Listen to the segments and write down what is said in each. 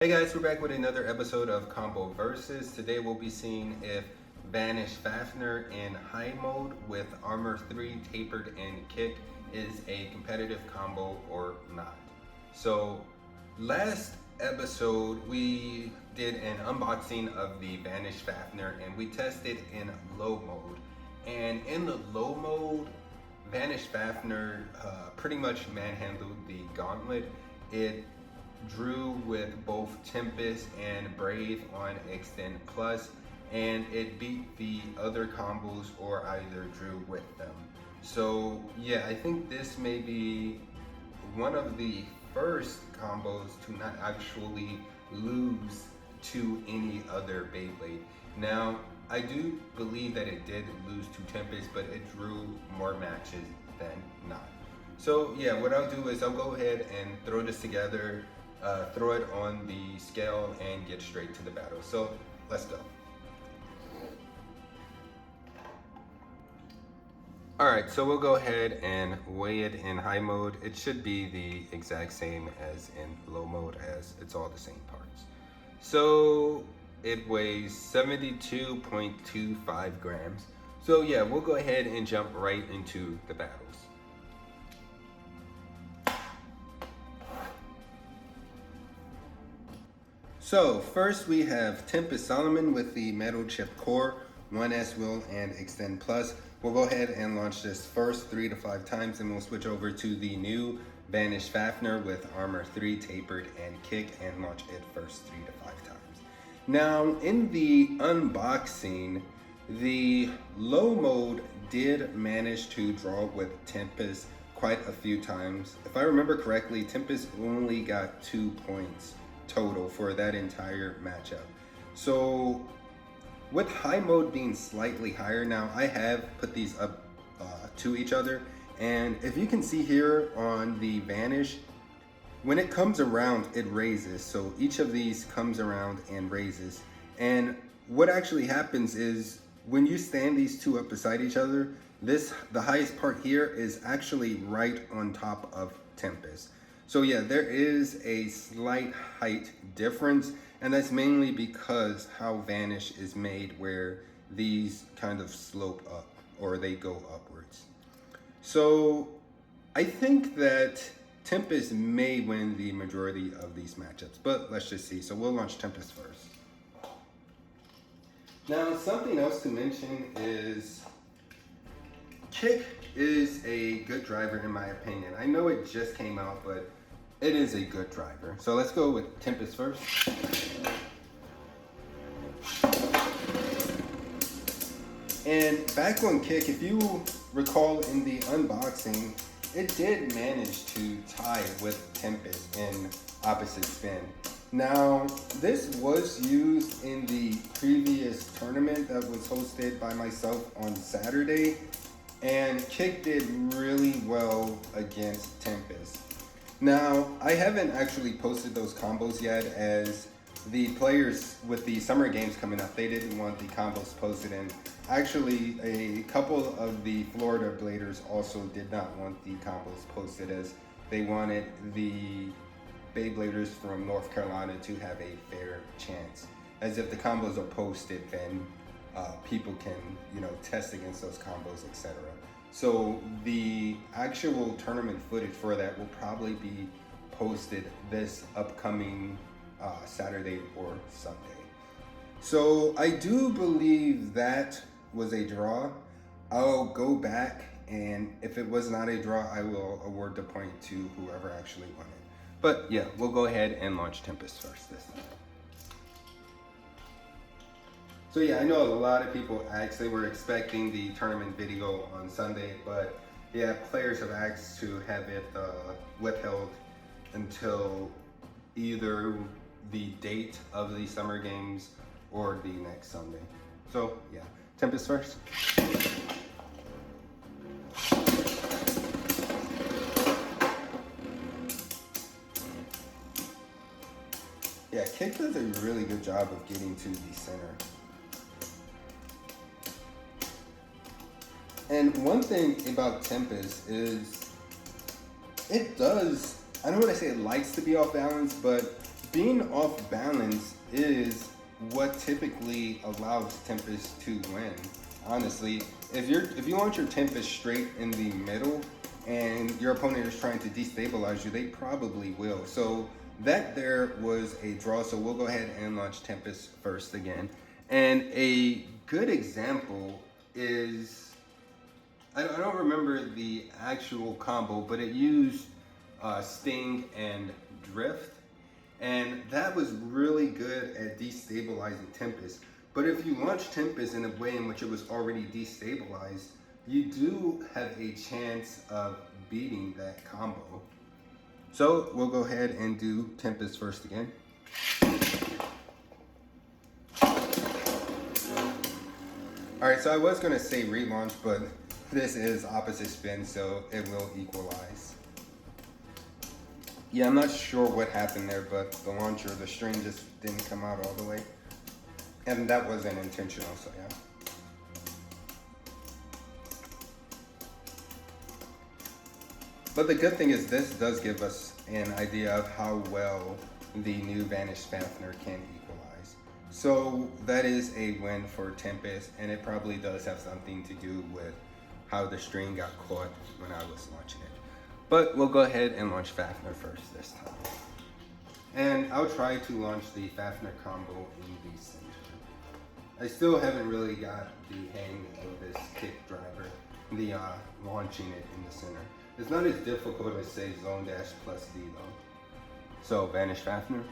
Hey guys, we're back with another episode of Combo Versus. Today we'll be seeing if Vanish Fafnir in high mode with Armor 3, Tapered, and Kick is a competitive combo or not. So last episode we did an unboxing of the Vanish Fafnir and we tested in low mode. And in the low mode, Vanish Fafnir pretty much manhandled the Gauntlet. It drew with both Tempest and Brave on Xtend Plus, and it beat the other combos or either drew with them. So yeah, I think this may be one of the first combos to not actually lose to any other Beyblade. Now, I do believe that it did lose to Tempest, but it drew more matches than not. So yeah, what I'll do is I'll go ahead and throw this together, throw it on the scale, and get straight to the battle. So let's go. Alright, so we'll go ahead and weigh it in high mode. It should be the exact same as in low mode, as it's all the same parts. So it weighs 72.25 grams. So yeah, we'll go ahead and jump right into the battles. So first we have Tempest Solomon with the metal chip core, 1S wheel, and Xtend Plus. We'll go ahead and launch this first 3 to 5 times, and we'll switch over to the new Vanish Fafnir with Armor 3, Tapered, and Kick, and launch it first 3 to 5 times. Now in the unboxing, the low mode did manage to draw with Tempest quite a few times. If I remember correctly, Tempest only got 2 points total for that entire matchup. So with high mode being slightly higher, now I have put these up to each other, and if you can see here on the Vanish, when it comes around it raises. So each of these comes around and raises, and what actually happens is when you stand these two up beside each other, the highest part here is actually right on top of Tempest. So yeah, there is a slight height difference, and that's mainly because how Vanish is made, where these kind of slope up or they go upwards. So I think that Tempest may win the majority of these matchups, but let's just see. So we'll launch Tempest first. Now, something else to mention is Kick is a good driver in my opinion. I know it just came out, but it is a good driver. So let's go with Tempest first. And back on Kick, if you recall in the unboxing, it did manage to tie with Tempest in opposite spin. Now, this was used in the previous tournament that was hosted by myself on Saturday, and Kick did really well against Tempest. Now, I haven't actually posted those combos yet, as the players with the summer games coming up, they didn't want the combos posted, and actually a couple of the Florida Bladers also did not want the combos posted, as they wanted the Beybladers from North Carolina to have a fair chance. As if the combos are posted, then people can, test against those combos, etc. So the actual tournament footage for that will probably be posted this upcoming Saturday or Sunday. So I do believe that was a draw. I'll go back, and if it was not a draw, I will award the point to whoever actually won it. But yeah, we'll go ahead and launch Tempest first this time. So yeah, I know a lot of people asked, they were expecting the tournament video on Sunday, but yeah, players have asked to have it withheld until either the date of the summer games or the next Sunday. So yeah, Tempest first. Yeah, Kick does a really good job of getting to the center. And one thing about Tempest is it does, I don't want to say it likes to be off balance, but being off balance is what typically allows Tempest to win. Honestly, if you launch your Tempest straight in the middle and your opponent is trying to destabilize you, they probably will. So that there was a draw, so we'll go ahead and launch Tempest first again. And a good example is, I don't remember the actual combo, but it used Sting and Drift, and that was really good at destabilizing Tempest. But if you launch Tempest in a way in which it was already destabilized, you do have a chance of beating that combo. So we'll go ahead and do Tempest first again. Alright, so I was going to say relaunch, but this is opposite spin, so it will equalize. Yeah, I'm not sure what happened there, but the launcher, the string just didn't come out all the way. And that wasn't intentional, so yeah. But the good thing is this does give us an idea of how well the new Vanish Fafnir can equalize. So that is a win for Tempest, and it probably does have something to do with how the string got caught when I was launching it. But we'll go ahead and launch Fafnir first this time. And I'll try to launch the Fafnir combo in the center. I still haven't really got the hang of this kick driver, the launching it in the center. It's not as difficult as say zone dash plus D though. So Vanish Fafnir.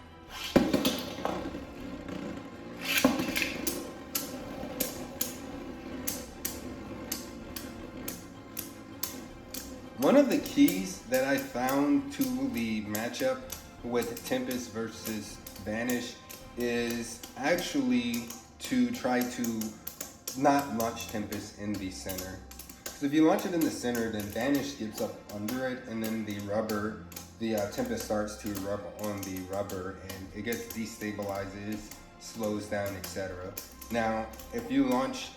One of the keys that I found to the matchup with Tempest versus Vanish is actually to try to not launch Tempest in the center. Because if you launch it in the center, then Vanish gets up under it, and then the rubber, the Tempest starts to rub on the rubber, and it gets destabilizes, slows down, etc. Now, if you launch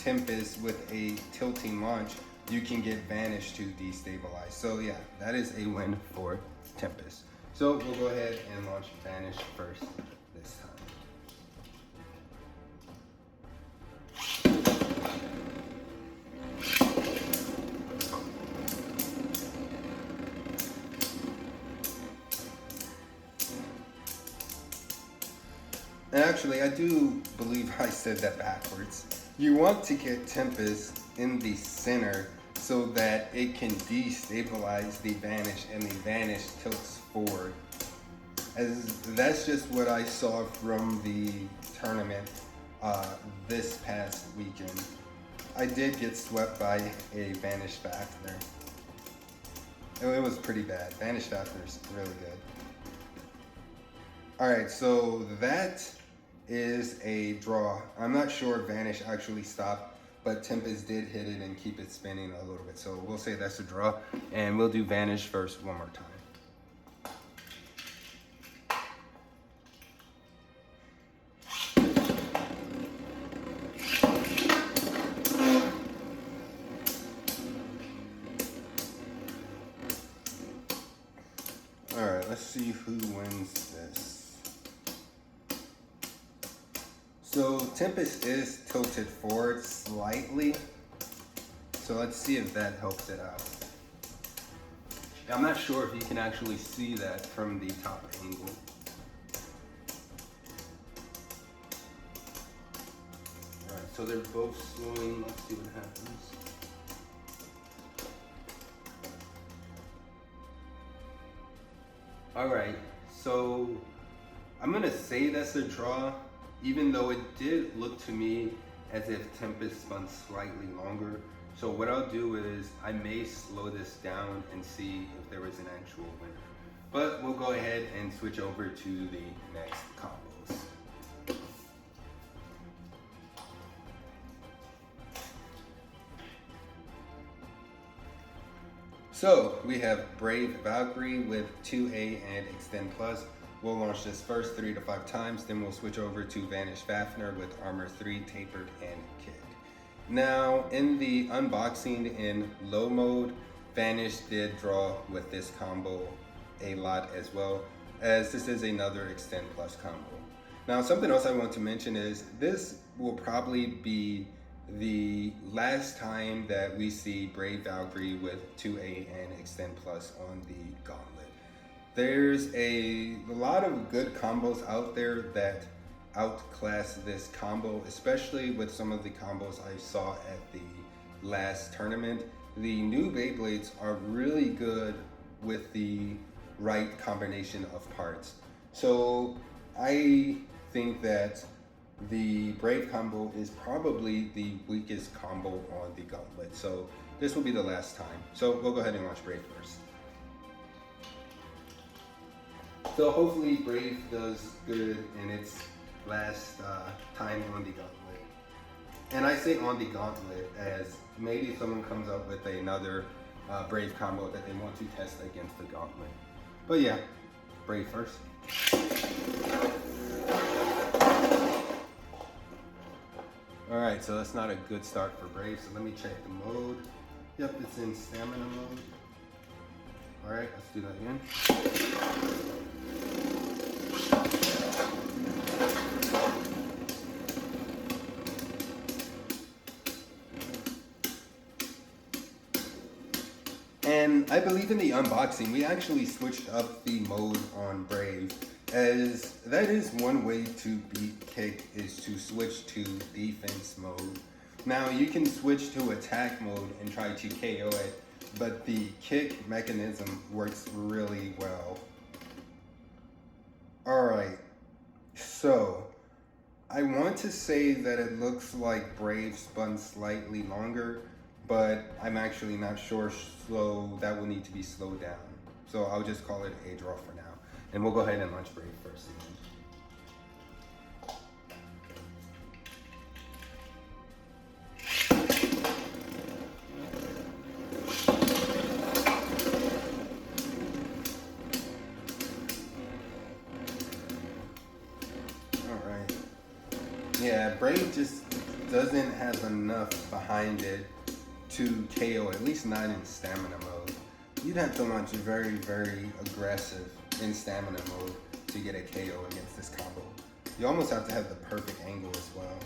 Tempest with a tilting launch, you can get Vanish to destabilize. So yeah, that is a win for Tempest. So we'll go ahead and launch Vanish first this time. And actually, I do believe I said that backwards. You want to get Tempest in the center so that it can destabilize the Vanish and the Vanish tilts forward. As that's just what I saw from the tournament this past weekend. I did get swept by a Vanish Fafnir. It was pretty bad. Vanish Fafnir's really good. Alright, so that is a draw. I'm not sure if Vanish actually stopped, but Tempest did hit it and keep it spinning a little bit. So we'll say that's a draw, and we'll do Vanish first one more time. All right, let's see who wins this. So Tempest is tilted forward slightly. So let's see if that helps it out. I'm not sure if you can actually see that from the top angle. Alright, so they're both slowing. Let's see what happens. Alright, so I'm gonna say that's a draw, even though it did look to me as if Tempest spun slightly longer. So what I'll do is I may slow this down and see if there was an actual winner. But we'll go ahead and switch over to the next combos. So we have Brave Valkyrie with 2A and Xtend Plus. We'll launch this first 3 to 5 times, then we'll switch over to Vanish Fafnir with Armor 3, Tapered, and Kick. Now, in the unboxing in low mode, Vanish did draw with this combo a lot as well. as this is another Xtend Plus combo. Now, something else I want to mention is this will probably be the last time that we see Brave Valkyrie with 2A and Xtend Plus on the Gauntlet. There's a lot of good combos out there that outclass this combo, especially with some of the combos I saw at the last tournament. The new Beyblades are really good with the right combination of parts. So I think that the Brave combo is probably the weakest combo on the Gauntlet. So this will be the last time. So we'll go ahead and launch Brave first. So hopefully Brave does good in its last time on the Gauntlet. And I say on the Gauntlet as maybe someone comes up with another Brave combo that they want to test against the Gauntlet. But yeah, Brave first. Alright, so that's not a good start for Brave, so let me check the mode. Yep, it's in stamina mode. Alright, let's do that again. And I believe in the unboxing, we actually switched up the mode on Brave, as that is one way to beat Kick, is to switch to defense mode. Now you can switch to attack mode and try to KO it, but the kick mechanism works really well. Alright, so I want to say that it looks like Brave spun slightly longer, but I'm actually not sure, so that will need to be slowed down. So I'll just call it a draw for now. And we'll go ahead and launch Brave first again. Alright. Yeah, Brave just doesn't have enough behind it to KO, at least not in stamina mode. You'd have to launch very, very aggressive in stamina mode to get a KO against this combo. You almost have to have the perfect angle as well.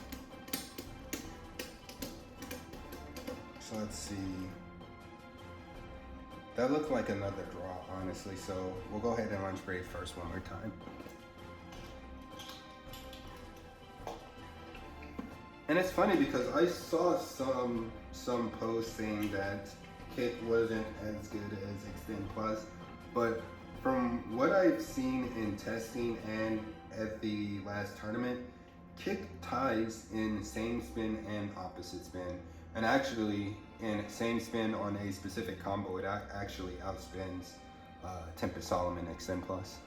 So let's see. That looked like another draw, honestly, so we'll go ahead and launch Brave first one more time. And it's funny because I saw some posts saying that Kick wasn't as good as Xtend Plus, but from what I've seen in testing and at the last tournament, Kick ties in same spin and opposite spin. And actually, in same spin on a specific combo, it actually outspins Tempest Solomon Xtend Plus.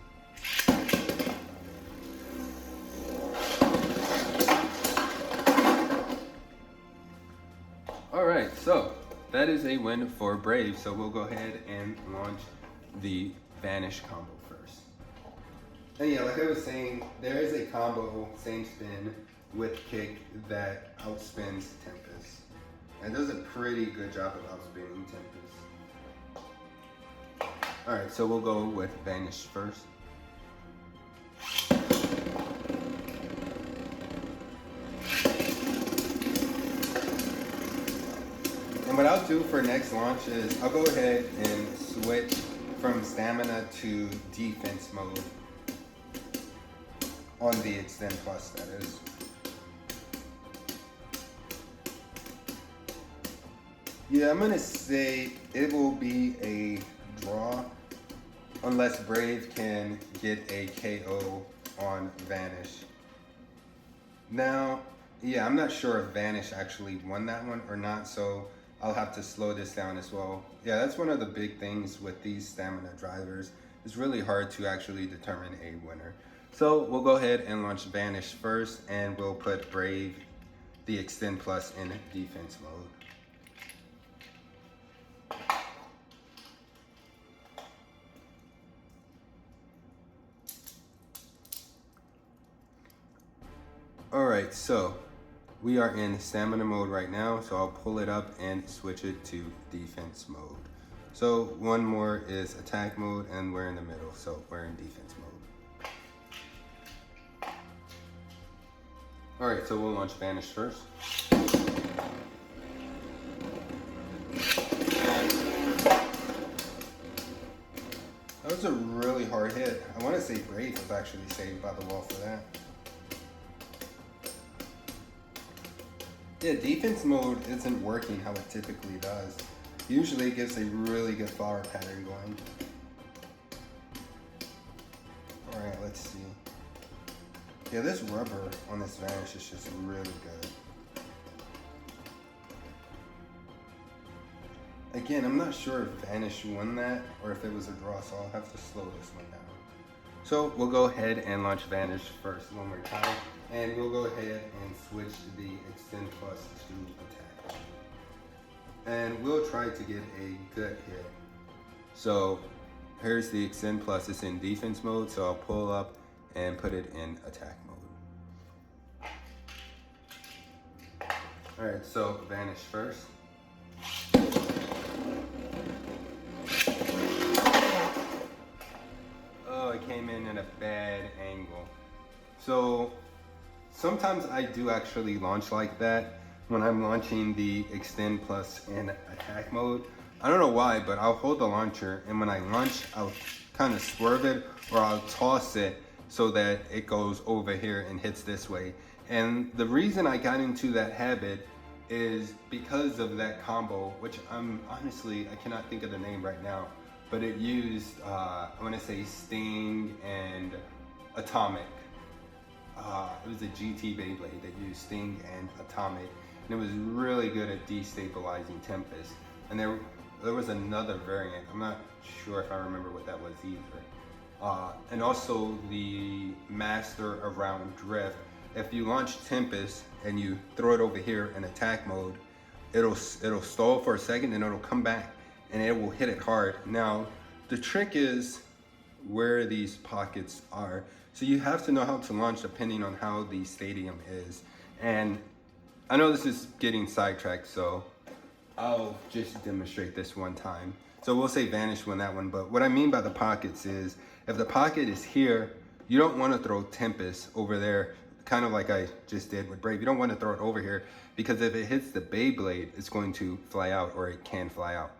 Alright, so that is a win for Brave, so we'll go ahead and launch the Vanish combo first. And yeah, like I was saying, there is a combo, same spin, with Kick that outspins Tempest. And does a pretty good job of outspinning Tempest. Alright, so we'll go with Vanish first. And what I'll do for next launch is I'll go ahead and switch from stamina to defense mode on the Xtend Plus, that is. Yeah, I'm gonna say it will be a draw unless Brave can get a KO on Vanish. Now, yeah, I'm not sure if Vanish actually won that one or not, so I'll have to slow this down as well. Yeah, that's one of the big things with these stamina drivers. It's really hard to actually determine a winner. So we'll go ahead and launch Vanish first, and we'll put Brave, the Xtend Plus, in defense mode. Alright, so we are in stamina mode right now, so I'll pull it up and switch it to defense mode. So one more is attack mode, and we're in the middle, so we're in defense mode. Alright, so we'll launch Vanish first. That was a really hard hit. I want to say Brave was actually saved by the wall for that. Yeah, defense mode isn't working how it typically does. Usually it gives a really good flower pattern going. Alright, let's see. Yeah, this rubber on this Vanish is just really good. Again, I'm not sure if Vanish won that or if it was a draw, so I'll have to slow this one down. So we'll go ahead and launch Vanish first one more time, and we'll go ahead and switch the Xtend Plus to attack. And we'll try to get a good hit. So here's the Xtend Plus, it's in defense mode, so I'll pull up and put it in attack mode. Alright, so Vanish first. Oh, it came in a bad angle. So sometimes I do actually launch like that when I'm launching the Xtend Plus in attack mode. I don't know why, but I'll hold the launcher, and when I launch, I'll kind of swerve it or I'll toss it so that it goes over here and hits this way. And the reason I got into that habit is because of that combo, which I cannot think of the name right now, but it used, I want to say Sting and Atomic. It was a GT Beyblade that used Sting and Atomic, and it was really good at destabilizing Tempest. And there was another variant, I'm not sure if I remember what that was either. And also the Master around Drift. If you launch Tempest and you throw it over here in attack mode, it'll stall for a second and it'll come back and it will hit it hard. Now, the trick is where these pockets are. So you have to know how to launch depending on how the stadium is. And I know this is getting sidetracked, so I'll just demonstrate this one time. So we'll say Vanish won that one, but what I mean by the pockets is, if the pocket is here, you don't want to throw Tempest over there, kind of like I just did with Brave. You don't want to throw it over here, because if it hits the Beyblade, it's going to fly out, or it can fly out.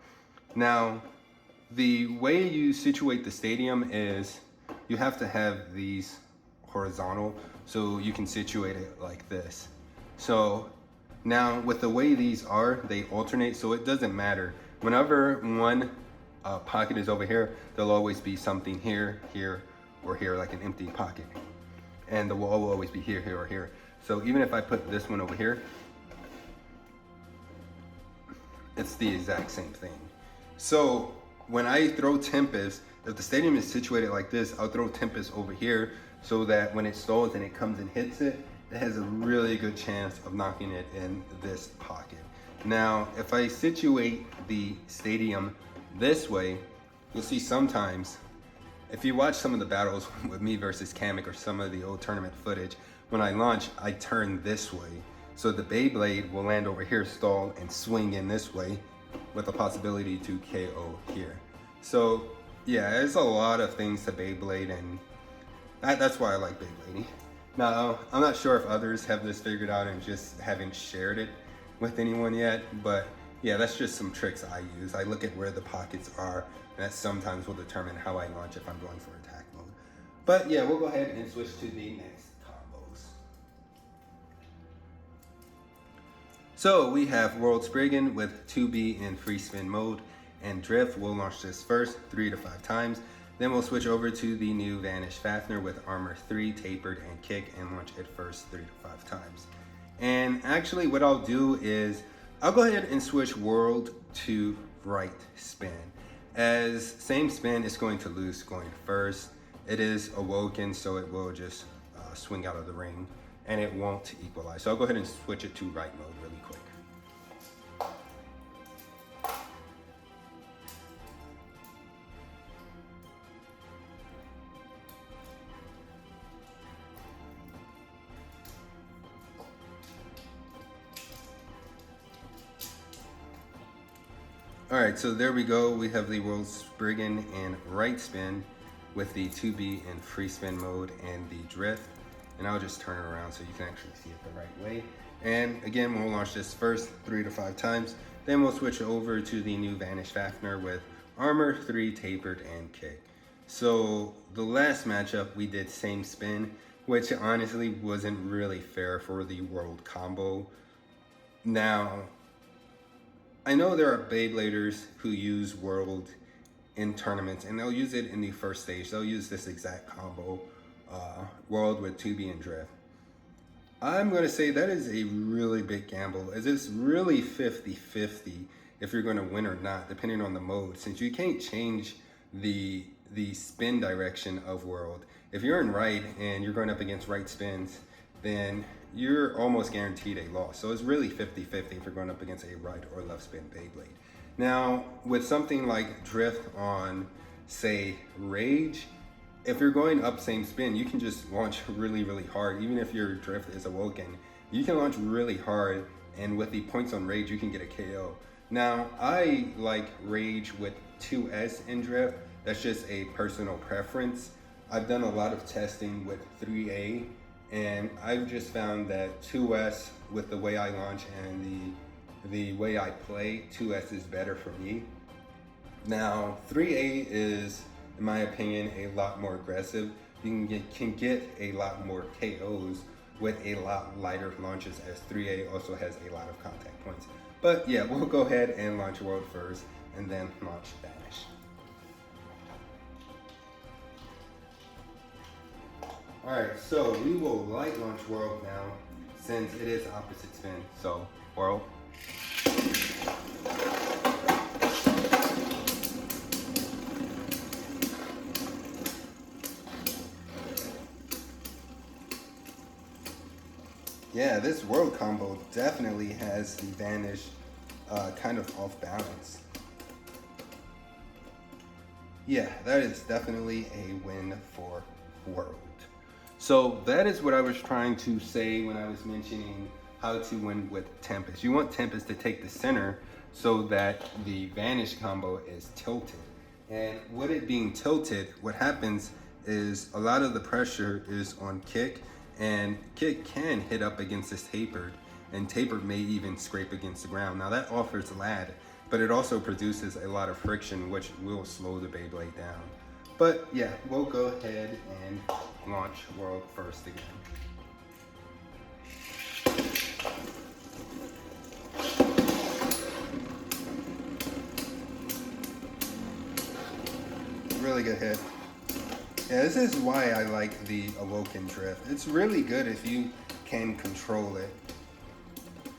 Now, the way you situate the stadium is you have to have these horizontal, so you can situate it like this. So now with the way these are, they alternate, so it doesn't matter. Whenever one pocket is over here, there'll always be something here, here, or here, like an empty pocket. And the wall will always be here, here, or here. So even if I put this one over here, it's the exact same thing. So when I throw Tempest, if the stadium is situated like this, I'll throw Tempest over here so that when it stalls and it comes and hits it, it has a really good chance of knocking it in this pocket. Now, if I situate the stadium this way, you'll see sometimes, if you watch some of the battles with me versus Kamek or some of the old tournament footage, when I launch, I turn this way. So the Beyblade will land over here, stall, and swing in this way with the possibility to KO here. So yeah, there's a lot of things to Beyblade, and that's why I like Beyblading. Now, I'm not sure if others have this figured out and just haven't shared it with anyone yet, but yeah, that's just some tricks I use. I look at where the pockets are, and that sometimes will determine how I launch if I'm going for attack mode. But yeah, we'll go ahead and switch to the next combos. So we have World Spriggan with 2B in free spin mode and drift. We'll launch this first 3 to 5 times. Then we'll switch over to the new Vanish Fafnir with armor 3, tapered, and kick, and launch it first 3 to 5 times. And actually what I'll do is, I'll go ahead and switch world to right spin. As same spin, it's going to lose going first. It is Awoken, so it will just swing out of the ring, and it won't equalize. So I'll go ahead and switch it to right mode really quick. All right, so there we go. We have the World Spriggan in right spin with the 2B in free spin mode and the drift. and I'll just turn it around so you can actually see it the right way. And again, we'll launch this first 3 to 5 times. Then we'll switch over to the new Vanish Fafnir with Armor, 3, Tapered, and Kick. So the last matchup we did same spin, which honestly wasn't really fair for the world combo. Now, I know there are Beybladers who use world in tournaments, and they'll use it in the first stage. They'll use this exact combo, world with 2B and drift. I'm going to say that is a really big gamble, as it's really 50-50 if you're going to win or not, depending on the mode, since you can't change the spin direction of world. If you're in right and you're going up against right spins, then you're almost guaranteed a loss. So it's really 50-50 if you're going up against a right or left spin Beyblade. Now, with something like drift on, say, Rage, if you're going up same spin, you can just launch really, really hard. Even if your drift is Awoken, you can launch really hard, and with the points on Rage, you can get a KO. Now, I like Rage with 2S in drift. That's just a personal preference. I've done a lot of testing with 3A, and I've just found that 2S, with the way I launch and the way I play, 2S is better for me. Now, 3A is, in my opinion, a lot more aggressive. You can get a lot more KOs with a lot lighter launches, as 3A also has a lot of contact points. But yeah, we'll go ahead and launch World first, and then launch Vanish. Alright, so we will light launch World now, since it is opposite spin. So, World. Yeah, this World combo definitely has the Vanish kind of off balance. Yeah, that is definitely a win for World. So that is what I was trying to say when I was mentioning how to win with Tempest. You want Tempest to take the center so that the Vanish combo is tilted. And with it being tilted, what happens is a lot of the pressure is on Kick, and Kick can hit up against this Tapered, and Tapered may even scrape against the ground. Now that offers lad, but it also produces a lot of friction, which will slow the Beyblade down. But yeah, we'll go ahead and launch World first again. Really good hit. Yeah, this is why I like the Awoken drift. It's really good if you can control it.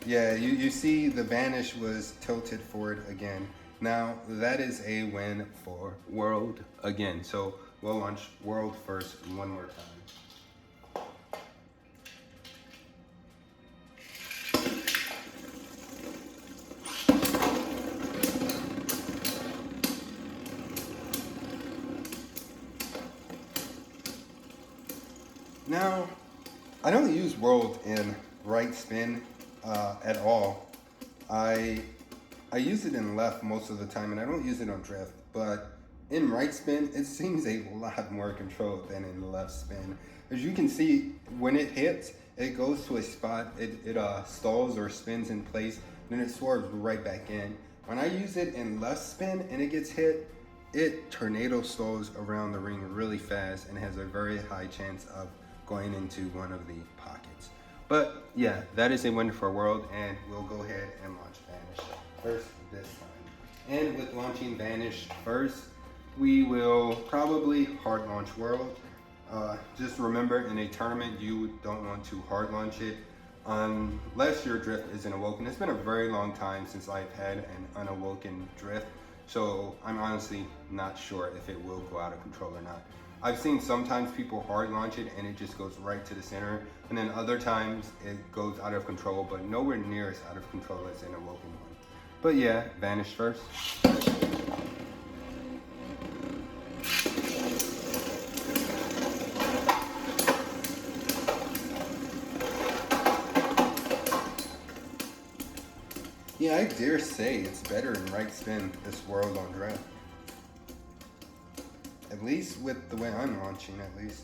Yeah, you see the Vanish was tilted forward again. Now, that is a win for World again. So we'll launch World first one more time. Now, I don't use World in right spin at all. I use it in left most of the time, and I don't use it on drift, but in right spin, it seems a lot more controlled than in left spin. As you can see, when it hits, it goes to a spot, it stalls or spins in place, then it swerves right back in. When I use it in left spin and it gets hit, it tornado stalls around the ring really fast and has a very high chance of going into one of the pockets. But yeah, that is a win for World, and we'll go ahead and launch Vanish first this time. And with launching Vanish first, we will probably hard launch World. Just remember, in a tournament, you don't want to hard launch it unless your drift isn't Awoken. It's been a very long time since I've had an unawoken drift, so I'm honestly not sure if it will go out of control or not. I've seen sometimes people hard launch it and it just goes right to the center, and then other times it goes out of control, but nowhere near as out of control as an Awoken one. But yeah, Vanish first. Yeah, I dare say it's better in right spin this World on draft. At least with the way I'm launching, at least.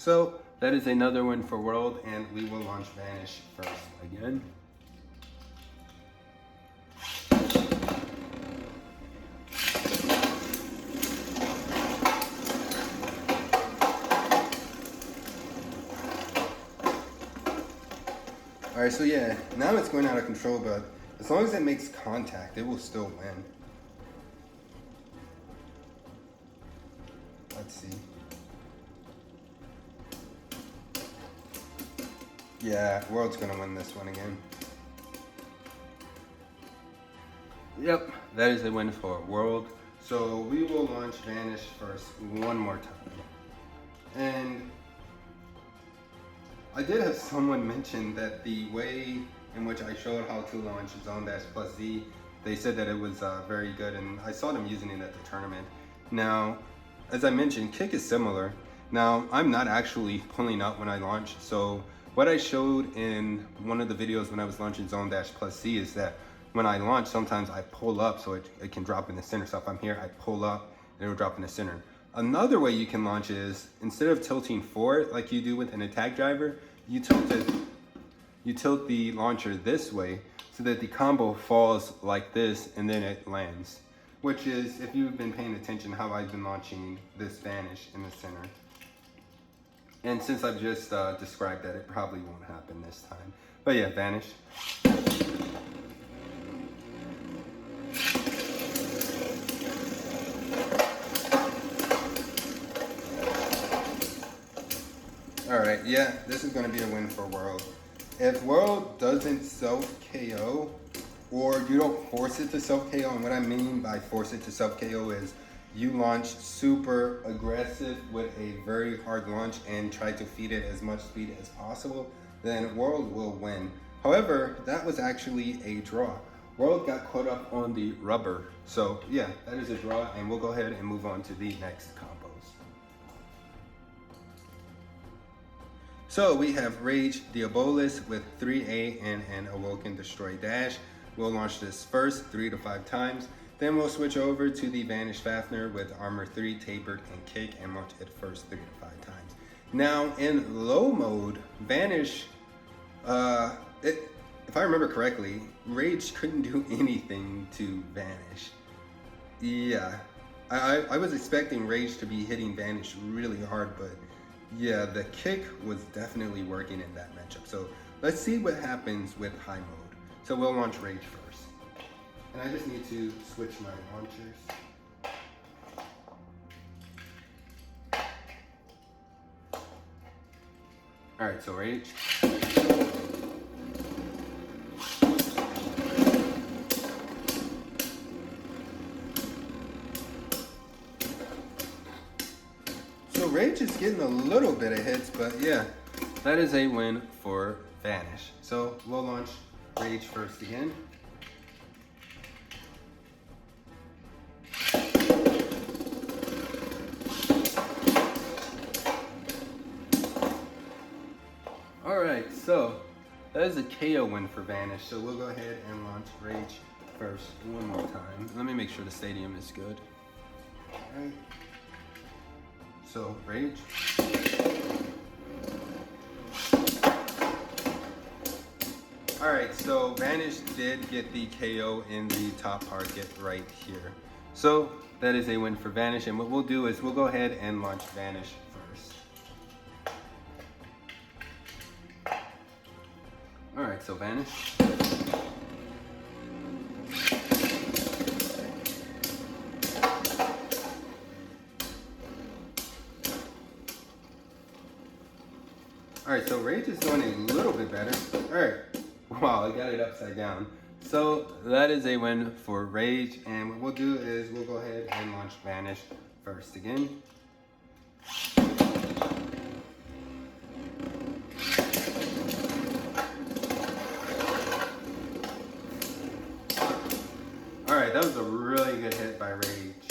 So that is another win for World, and we will launch Vanish first again. Alright, so yeah, now it's going out of control, but as long as it makes contact, it will still win. Let's see. Yeah, World's gonna win this one again. Yep, that is a win for World. So we will launch Vanish first one more time. And I did have someone mention that the way in which I showed how to launch Zone-+Z, they said that it was very good, and I saw them using it at the tournament. Now, as I mentioned, kick is similar. Now, I'm not actually pulling up when I launch, so what I showed in one of the videos when I was launching Zone-+Z is that when I launch, sometimes I pull up so it can drop in the center. So if I'm here, I pull up and it'll drop in the center. Another way you can launch is, instead of tilting forward like you do with an attack driver, you tilt the launcher this way so that the combo falls like this and then it lands. Which is, if you've been paying attention, how I've been launching this Vanish in the center. And since I've just described that, it probably won't happen this time. But yeah, Vanish. Alright, yeah, this is going to be a win for World. If World doesn't self-KO, or you don't force it to self-KO, and what I mean by force it to self-KO is you launch super aggressive with a very hard launch and try to feed it as much speed as possible, then World will win. However, that was actually a draw. World got caught up on the rubber. So yeah, that is a draw, and we'll go ahead and move on to the next combos. So we have Rage Diabolos with 3A and an Awoken Destroy Dash. We'll launch this first 3 to 5 times. Then we'll switch over to the Vanish Fafnir with Armor 3, Tapered, and Kick, and launch it first 3 to 5 times. Now in low mode, Vanish, if I remember correctly, Rage couldn't do anything to Vanish. Yeah, I was expecting Rage to be hitting Vanish really hard, but yeah, the kick was definitely working in that matchup. So let's see what happens with high mode. So we'll launch Rage first. And I just need to switch my launchers. Alright, so Rage. So Rage is getting a little bit of hits, but yeah, that is a win for Vanish. So we'll launch Rage first again. Alright, so that is a KO win for Vanish. So we'll go ahead and launch Rage first one more time. Let me make sure the stadium is good. Alright. So, Rage. Alright, so Vanish did get the KO in the top target right here. So, that is a win for Vanish, and what we'll do is we'll go ahead and launch Vanish first. Alright, so Vanish. Alright, so Rage is doing a little bit better. Alright, wow, I got it upside down. So that is a win for Rage, and what we'll do is we'll go ahead and launch Vanish first again. Alright, that was a really good hit by Rage.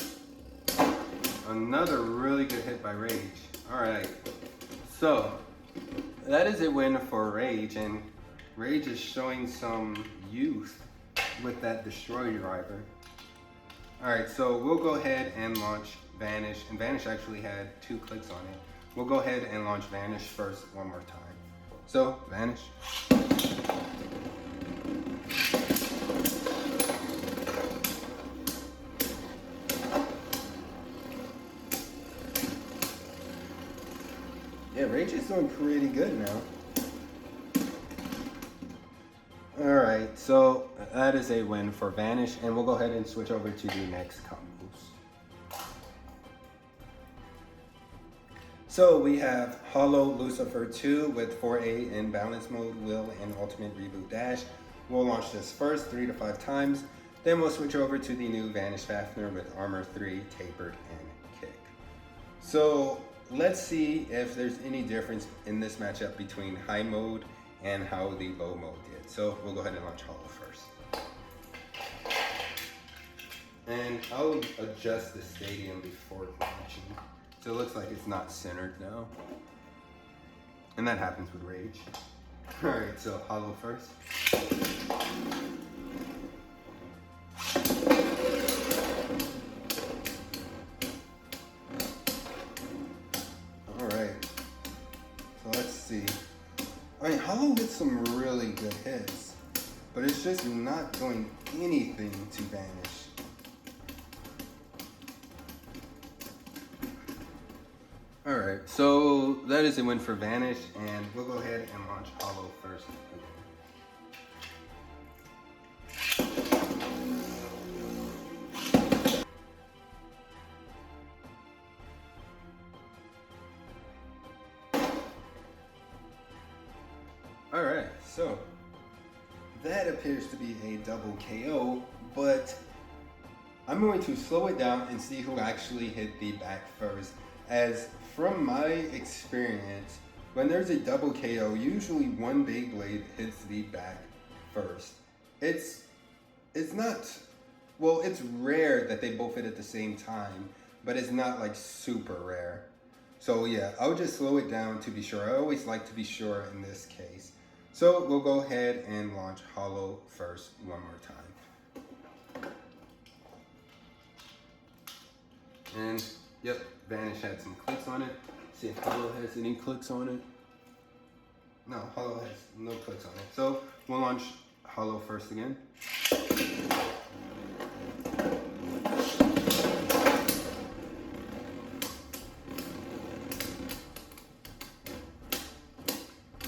Another really good hit by Rage. Alright, so that is a win for Rage, and Rage is showing some youth with that Destroy Driver. Alright, so we'll go ahead and launch Vanish, and Vanish actually had 2 clicks on it. we'll go ahead and launch Vanish first one more time. So, Vanish. Yeah, Rage is doing pretty good now. Alright, so that is a win for Vanish, and we'll go ahead and switch over to the next combos. So we have Hollow Lucifer 2 with 4A in balance mode, will, and ultimate reboot dash. We'll launch this first 3 to 5 times, then we'll switch over to the new Vanish Fafnir with armor 3, tapered, and kick. So let's see if there's any difference in this matchup between high mode and how the low mode did. So we'll go ahead and launch Hollow first. And I'll adjust the stadium before launching. So it looks like it's not centered now. And that happens with Rage. Alright, so Hollow first. Alright, so let's see. I mean, Hollow gets some really good hits, but it's just not doing anything to Vanish. Alright, so that is a win for Vanish, and we'll go ahead and launch Hollow first again. Alright, so that appears to be a double KO, but I'm going to slow it down and see who actually hit the back first, as from my experience, when there's a double KO, usually one Beyblade hits the back first. It's not, well, it's rare that they both hit at the same time, but it's not like super rare. So yeah, I'll just slow it down to be sure. I always like to be sure in this case. So we'll go ahead and launch Hollow first one more time. And yep, Vanish had some clicks on it. See if Hollow has any clicks on it. No, Hollow has no clicks on it. So we'll launch Hollow first again.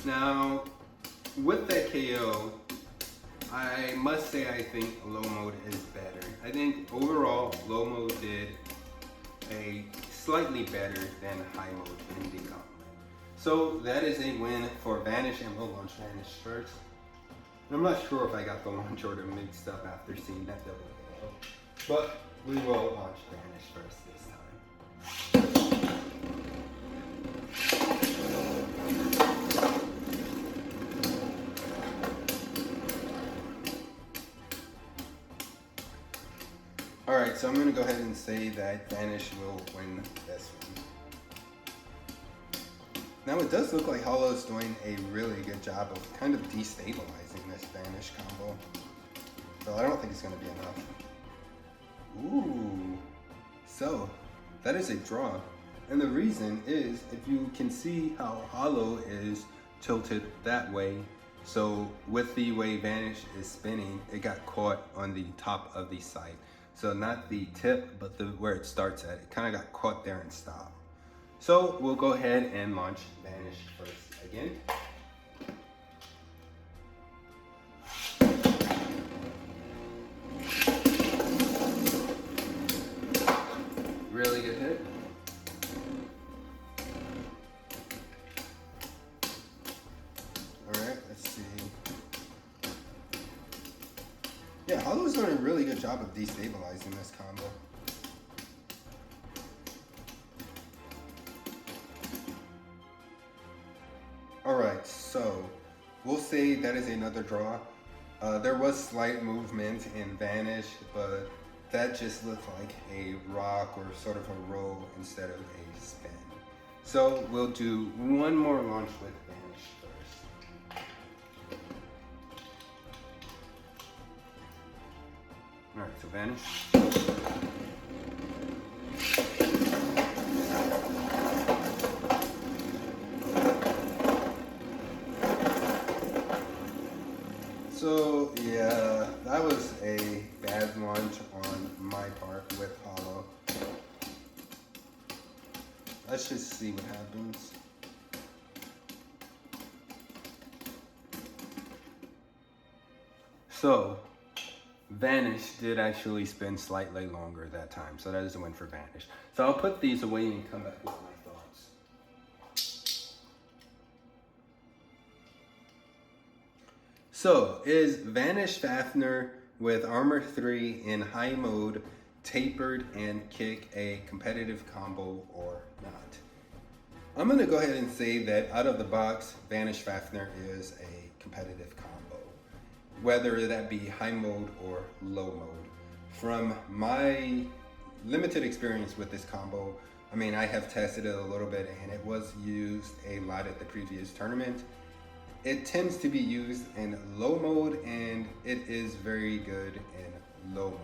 Now, with that KO, I must say I think low mode is better. I think overall low mode did a slightly better than high mode in the Gauntlet. So that is a win for Vanish, and we'll launch Vanish first. I'm not sure if I got the launch order mixed up after seeing that double KO, but we will launch Vanish first this time. Alright, so I'm going to go ahead and say that Vanish will win this one. Now it does look like Hollow's doing a really good job of kind of destabilizing this Vanish combo. So I don't think it's going to be enough. Ooh. So, that is a draw. And the reason is, if you can see how Hollow is tilted that way, so with the way Vanish is spinning, it got caught on the top of the sight. So not the tip, but where it starts at. It kind of got caught there and stopped. So we'll go ahead and launch Vanish first again. Really good hit. All right, let's see. Yeah, Hollow's doing a really good job of destabilizing this combo. Alright, so we'll say that is another draw. There was slight movement in Vanish, but that just looked like a rock or sort of a roll instead of a spin. So we'll do one more launch with Vanish first. Alright, so Vanish. let's just see what happens. So, Vanish did actually spin slightly longer that time, so that is a win for Vanish. So I'll put these away and come back with my thoughts. So, is Vanish Fafnir with Armor 3 in high mode, tapered, and kick a competitive combo or not? I'm going to go ahead and say that out of the box, Vanish Fafnir is a competitive combo, whether that be high mode or low mode. From my limited experience with this combo, I mean, I have tested it a little bit and it was used a lot at the previous tournament. It tends to be used in low mode and it is very good in low mode.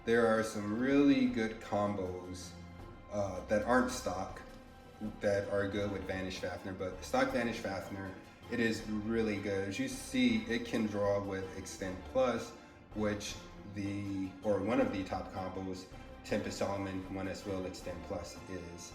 There are some really good combos that aren't stock that are good with Vanish Fafnir, but stock Vanish Fafnir, it is really good. As you see, it can draw with Xtend Plus, which one of the top combos, Tempest Solomon, 1S Will, Xtend Plus is.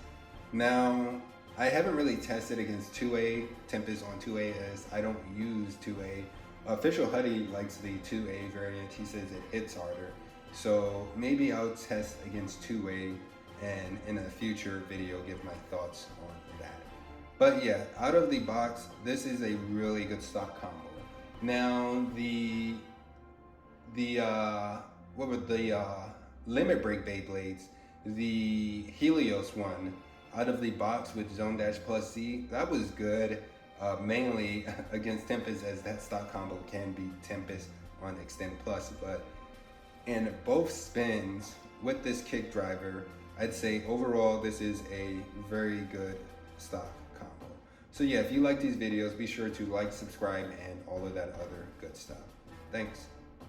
Now, I haven't really tested against 2A, Tempest on 2A as I don't use 2A. Official Huddy likes the 2A variant. He says it hits harder. So maybe I'll test against 2A and in a future video give my thoughts on that. But yeah, out of the box, this is a really good stock combo. Now Limit Break Beyblades, the Helios one, out of the box with Zone Dash plus Z, that was good, mainly against Tempest, as that stock combo can beat Tempest on Xtend Plus. But in both spins with this kick driver, I'd say overall this is a very good stock combo. So yeah, if you like these videos, be sure to like, subscribe, and all of that other good stuff. Thanks.